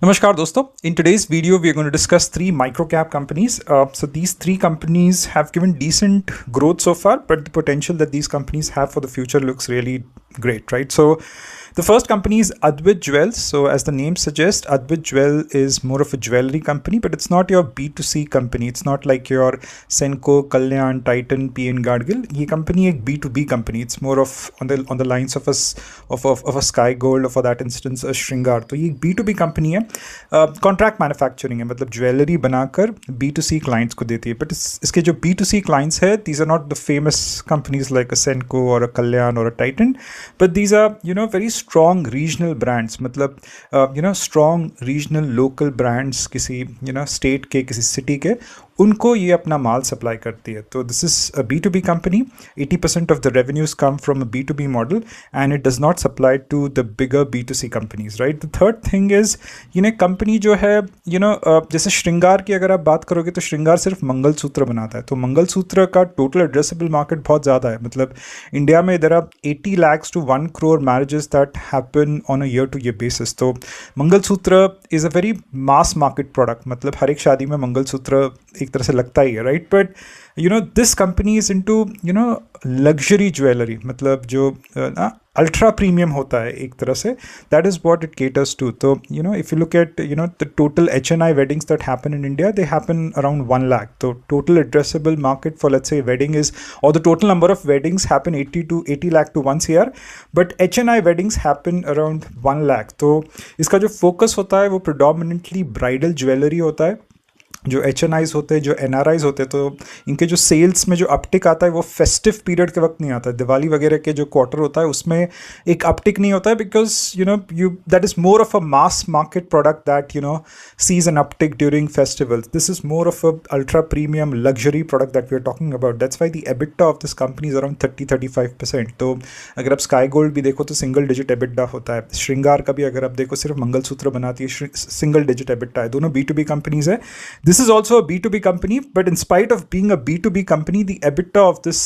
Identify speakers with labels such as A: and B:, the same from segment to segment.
A: Namaskar dosto. In today's video, we are going to discuss three micro-cap companies. So these three companies have given decent growth so far, but the potential that these companies have for the future looks really great, right? So the first company is Advait Jewels. So as the name suggests, Advait Jewel is more of a jewelry company, but it's not your B2C company. It's not like your Senco, Kalyan, Titan, PN Gadgil. This company is a B2B company. It's more of on the lines of a Sky Gold, or for that instance a Shringar. तो ये B2B company है, contract manufacturing है, मतलब jewellery बनाकर B2C clients को देती है. But इसके जो B2C क्लाइंट्स है, these are not the famous companies like a Senco और अ कल्याण और a Titan, but these are very strong regional brands. मतलब स्ट्रॉन्ग रीजनल लोकल ब्रांड्स किसी स्टेट के, किसी सिटी के, उनको ये अपना माल सप्लाई करती है. तो this is a B2B company. 80% of the revenues come from a B2B model and it does not supply to the bigger B2C companies, right. The third thing is company जो है जैसे श्रृंगार की अगर आप बात करोगे तो श्रृंगार सिर्फ मंगलसूत्र बनाता है. तो मंगलसूत्र का टोटल एड्रेसेबल मार्केट बहुत ज़्यादा है. मतलब इंडिया में there are 80 lakhs to 1 crore marriages that happen on a year to year basis. तो mangalsutra is a very mass market product. मतलब हर एक शादी में मंगलसूत्र एक तरह से लगता ही है, right. But this company is into luxury jewellery, मतलब जो अल्ट्रा प्रीमियम होता है एक तरह से, that is what it caters to. तो if you look at the total HNI weddings that happen in India, they happen around 1 lakh. तो total addressable market for let's say wedding is, or the total number of weddings happen 80 lakh to 1 CR, but HNI weddings happen around 1 lakh. तो इसका जो focus होता है वो predominantly bridal jewellery होता है. जो HNIs होते हैं, जो NRIs होते हैं, तो इनके जो सेल्स में जो अपटिक आता है वो फेस्टिव पीरियड के वक्त नहीं आता है. दिवाली वगैरह के जो क्वार्टर होता है उसमें एक अपटिक नहीं होता है, because that is more of a mass market product that sees an uptick during festivals. This is more of a ultra premium luxury product that we are talking about. That's why the EBITDA of this company is around 30-35%. तो अगर आप sky gold भी देखो तो single digit EBITDA होता है. श्रृंगार का भी अगर आप देखो सिर्फ मंगलसूत्र बनाती है, सिंगल डिजिट EBITDA है. दोनों B2B कंपनीज है. This is also a B2B company, but in spite of being a B2B company, the EBITDA of this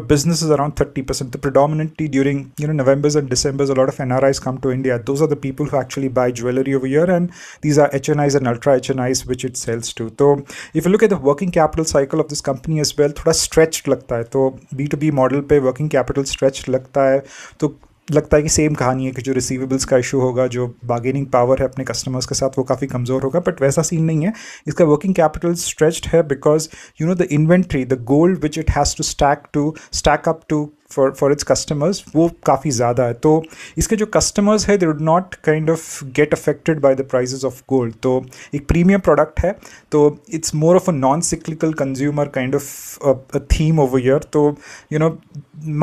A: business is around 30%. So predominantly during Novembers and Decembers, a lot of NRIs come to India. Those are the people who actually buy jewelry over here, and these are HNIs and ultra HNIs which it sells to. So if you look at the working capital cycle of this company as well, थोड़ा stretched लगता है. तो B2B model पे working capital stretched लगता है. तो लगता है कि सेम कहानी है कि जो रिसीवेबल्स का इशू होगा, जो बार्गेनिंग पावर है अपने कस्टमर्स के साथ, वो काफ़ी कमज़ोर होगा. बट वैसा सीन नहीं है. इसका वर्किंग कैपिटल स्ट्रेच्ड है because the inventory, the gold which it has to stack up to for its customers, वो काफ़ी ज़्यादा है. तो इसके जो कस्टमर्स है, they would not kind of get affected by the prices of gold. तो एक प्रीमियम प्रोडक्ट है, तो it's more of a non cyclical consumer kind of a theme over year. तो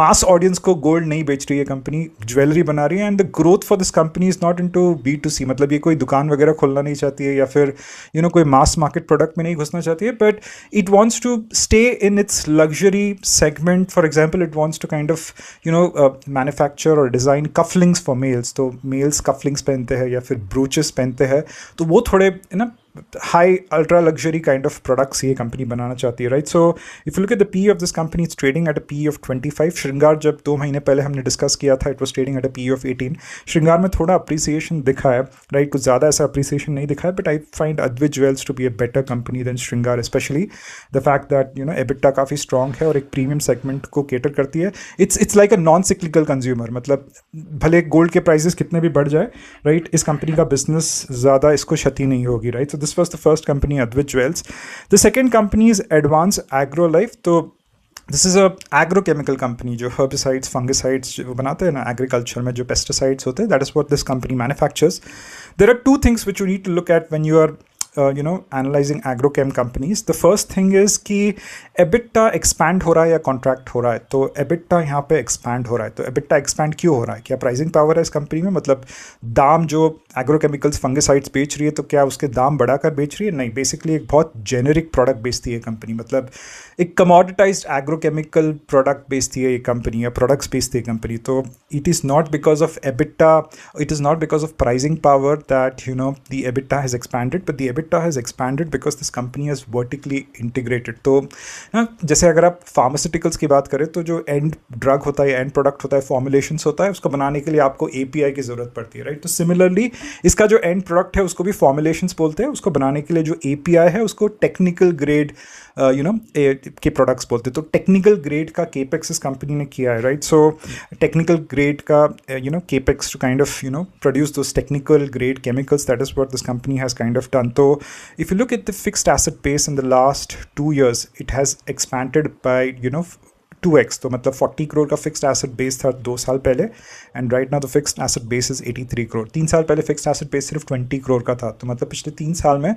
A: मास ऑडियंस को गोल्ड नहीं बेच रही है कंपनी, ज्वेलरी बना रही है. And the growth for this company is not into B2C. मतलब ये कोई दुकान वगैरह खोलना नहीं चाहती है, या फिर कोई मास मार्केट प्रोडक्ट में नहीं घुसना चाहती है, but it wants to stay in its luxury segment. For example, it wants to kind of manufacture or design cufflinks for males. तो males cufflinks पहनते हैं या फिर brooches पहनते हैं, तो वो थोड़े high ultra luxury kind of products ये कंपनी बनाना चाहती है, right. So if you look at the PE of this company, it's trading at a PE of 25. श्रृंगार जब 2 महीने पहले हमने डिस्कस किया था, it was trading at a PE of 18. श्रृंगार में थोड़ा अप्रिसिएशन दिखा है, राइट. कुछ ज़्यादा ऐसा अप्रिसिएशन नहीं दिखा है, but I find Advait Jewels to be a better company than Shringar, specially the fact that EBITDA काफ़ी स्ट्रॉन्ग है और एक प्रीमियम सेगमेंट को केटर करती है. It's like a non cyclical consumer. मतलब भले गोल्ड के प्राइजेस कितने भी बढ़ जाए, राइट, इस कंपनी का बिजनेस ज़्यादा इसको क्षति नहीं होगी, right. So this was the first company, Advait Jewels. The second company is Advance Agrolife. तो this is a agrochemical company जो हर्बिसाइड्स, फंगिसाइड्स जो बनाते हैं ना एग्रीकल्चर में, जो पेस्टिसाइड्स होते हैं, that is what this company manufactures. There are 2 things which you need to look at when you are analyzing agrochem companies. The first thing is कि EBITDA expand हो रहा है या contract हो रहा है. तो EBITDA यहाँ पे expand हो रहा है. तो EBITDA expand क्यों हो रहा है? क्या प्राइसिंग पावर है इस कंपनी में? मतलब दाम जो एग्रोकेमिकल्स, फंगिसाइड्स बेच रही है, तो क्या उसके दाम बढ़ाकर बेच रही है? नहीं. बेसिकली एक बहुत जेनेरिक प्रोडक्ट बेचती है कंपनी. मतलब एक कमोडिटाइज्ड एग्रोकेमिकल प्रोडक्ट बेचती है ये कंपनी, या प्रोडक्ट्स बेचती है कंपनी. तो it is not because of EBITDA, it is not because of pricing power that the EBITDA has expanded, but the EBITDA EBITDA has expanded because this company is vertically integrated. तो जैसे अगर आप pharmaceuticals की बात करें तो जो and drug होता है, एंड प्रोडक्ट होता है, फॉर्मुलेशंस होता है, उसको बनाने के लिए आपको API की ज़रूरत पड़ती है, राइट? तो सिमिलरली इसका जो एंड प्रोडक्ट है उसको भी फॉर्मुलेशंस बोलते हैं, उसको बनाने के लिए जो API है उसको टेक्निकल ग्रेड के प्रोडक्ट्स बोलते हैं. तो टेक्निकल ग्रेड का केपेक्स इस कंपनी ने किया है, राइट? सो टेक्निकल ग्रेड का capex to kind of produce those technical grade chemicals, that is what this company has kind of done. So if you look at the fixed asset base in the last 2 years, it has expanded by 2x. तो मतलब 40 करोड़ का fixed asset base था 2 साल पहले, and right now the fixed asset base is 83 crore. 3 साल पहले fixed asset base सिर्फ 20 करोड़ का था. तो मतलब पिछले 3 साल में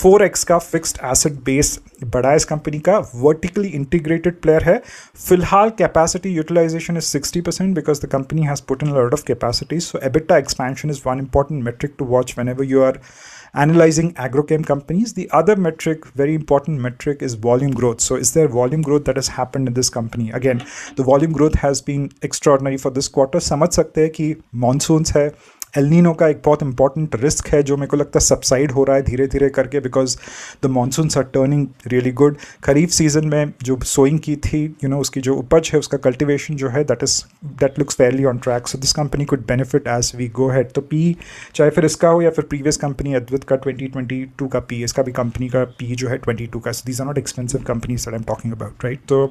A: 4x का फिक्स्ड एसेट बेस बढ़ा है इस कंपनी का. वर्टिकली इंटीग्रेटेड प्लेयर है. फिलहाल capacity utilisation is 60% because the company has put in a lot of capacity. So EBITDA expansion is one important metric to watch whenever you are analyzing agrochem companies. The other metric, very important metric, is volume growth. So is there volume growth that has happened in this company? Again, the volume growth has been extraordinary for this quarter. समझ सकते हैं कि monsoons है, El Niño का एक बहुत important risk है जो मेरे को लगता है सबसाइड हो रहा है धीरे धीरे करके, because the monsoons are turning really good. Kharif season में जो सोइंग की थी, उसकी जो उपज है, उसका कल्टिवेशन जो है, that looks fairly on track. So this company could benefit as we go head. तो पी चाहे फिर इसका हो या फिर प्रीवियस कंपनी अद्वित का 2022 का पी, इसका भी कंपनी का पी जो है 22 का. So these are not expensive companies that I am talking about, right? तो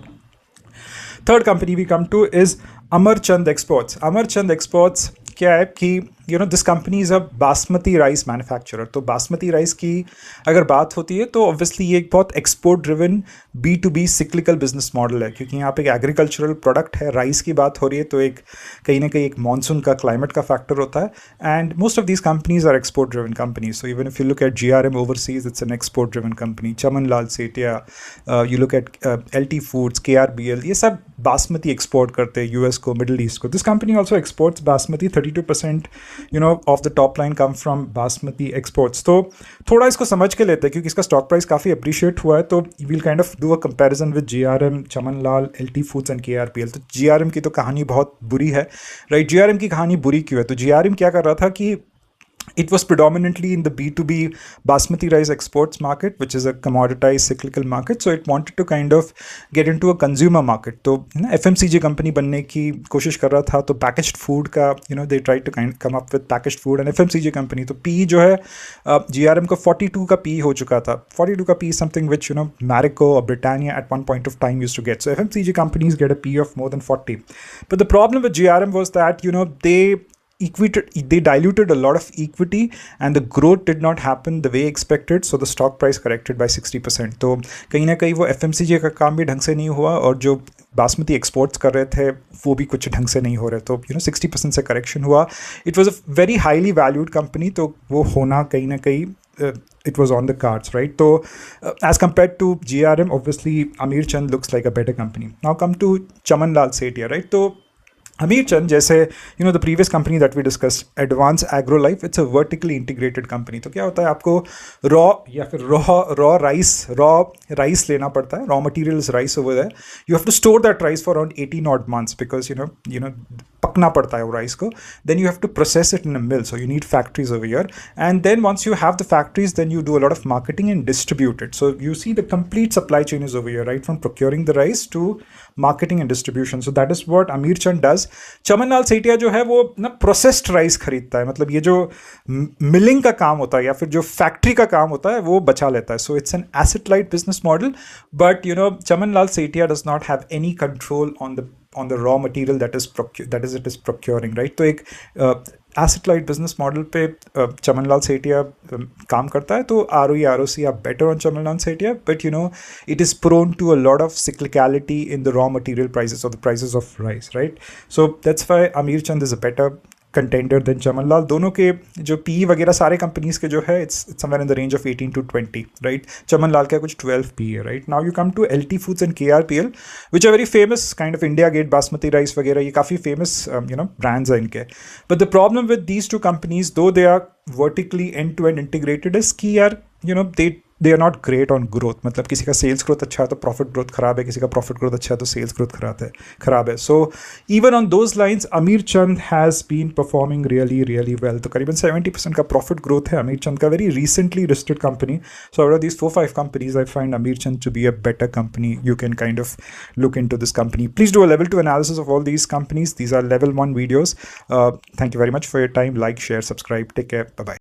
A: third company we come to is Amarchand exports. Amarchand exports क्या है कि this company is a basmati rice manufacturer. तो बासमती राइस की अगर बात होती है तो ऑब्वियसली ये एक बहुत export driven B2B cyclical business model है, क्योंकि यहाँ पे एक एग्रीकल्चरल प्रोडक्ट है. राइस की बात हो रही है तो एक कहीं ना कहीं एक मानसून का, क्लाइमेट का फैक्टर होता है. And most of these companies are export driven companies. So even if you look at GRM overseas, it's an export driven company. Chaman Lal Sethia, you look at LT Foods, KRBL, ये सब basmati export करते हैं US को, Middle East को. This company also exports basmati. 32% of the top line come from basmati exports. तो थोड़ा इसको समझ के लेते हैं क्योंकि इसका स्टॉक प्राइस काफ़ी अप्रिशिएट हुआ है. तो we'll kind of do a comparison with GRM, Chaman Lal, LT Foods and KRPL. तो GRM की तो कहानी बहुत बुरी है, राइट? GRM की कहानी बुरी क्यों है? तो GRM क्या कर रहा था कि it was predominantly in the B2B basmati rice exports market, which is a commoditized cyclical market. So it wanted to kind of get into a consumer market. तो FMCG कंपनी बनने की कोशिश कर रहा था. तो packaged food का they tried to kind come up with packaged food and FMCG company. तो P जो है GRM को 42 का P हो चुका था. 42 का P is something which Marico or Britannia at one point of time used to get. So FMCG companies get a P of more than 40. But the problem with GRM was that they diluted a lot of equity and the growth did not happen the way expected, so the stock price corrected by 60%. तो कहीं ना कहीं वो FMCG का काम भी ढंग से नहीं हुआ और जो बासमती एक्सपोर्ट्स कर रहे थे वो भी कुछ ढंग से नहीं हो रहे. तो 60% से करेक्शन हुआ. It was a very highly valued company, तो वो होना कहीं ना कहीं it was on the cards, right? So as compared to GRM, obviously Amirchand looks like a better company. Now come to Chaman Lal Sethia, right? So Amirchand, जैसे the previous company that we discussed, Advanced Agro Life, it's a vertically integrated company. तो क्या होता है, आपको raw या फिर raw rice लेना पड़ता है. Raw material is rice over there. You have to store that rice for around 18 odd months because पकना पड़ता है वो राइस को. Then you have to process it in a mill, so you need factories over here. And then once you have the factories, then you do a lot of marketing and distribute it. So you see the complete supply chain is over here, right from procuring the rice to marketing and distribution. So that is what Amirchand डज. चमन लाल सेठिया जो है वो processed rice खरीदता है. मतलब ये जो milling का काम होता है या फिर जो फैक्ट्री का काम होता है वो बचा लेता है. So it's an asset light business model. But Chaman Lal Sethia does not have any control on the raw material that it is procuring, right? तो एक एसेट लाइट बिजनेस मॉडल पे चमन लाल सेठिया काम करता है. तो ROE ROC are better on Chaman Lal Sethia, but it is prone to a lot of cyclicality in the raw material prices or the prices of rice, right? So that's why Amirchand is a better contender than Chaman Lal. दोनों के जो P वगैरह सारे companies के जो है it's somewhere in the range of 18 to 20, right? Chaman Lal का कुछ 12 P है, right? Now you come to LT Foods and KRPL, which are very famous kind of India Gate basmati rice वगैरह, ये काफ़ी famous brands हैं इनके. But the problem with these two companies, though they are vertically end-to-end integrated, is कि यार they they are not great on growth. मतलब किसी का sales growth अच्छा है तो profit growth खराब है, किसी का profit growth अच्छा है तो sales growth खराब है. So even on those lines, Amir Chand has been performing really well. तो करीबन 70% का profit growth है Amir Chand का, very recently listed company. So out of these 4-5 companies, I find Amir Chand to be a better company. You can kind of look into this company. Please do a level 2 analysis of all these companies. These are level 1 videos. Thank you very much for your time. Like, share, subscribe. Take care. Bye-bye.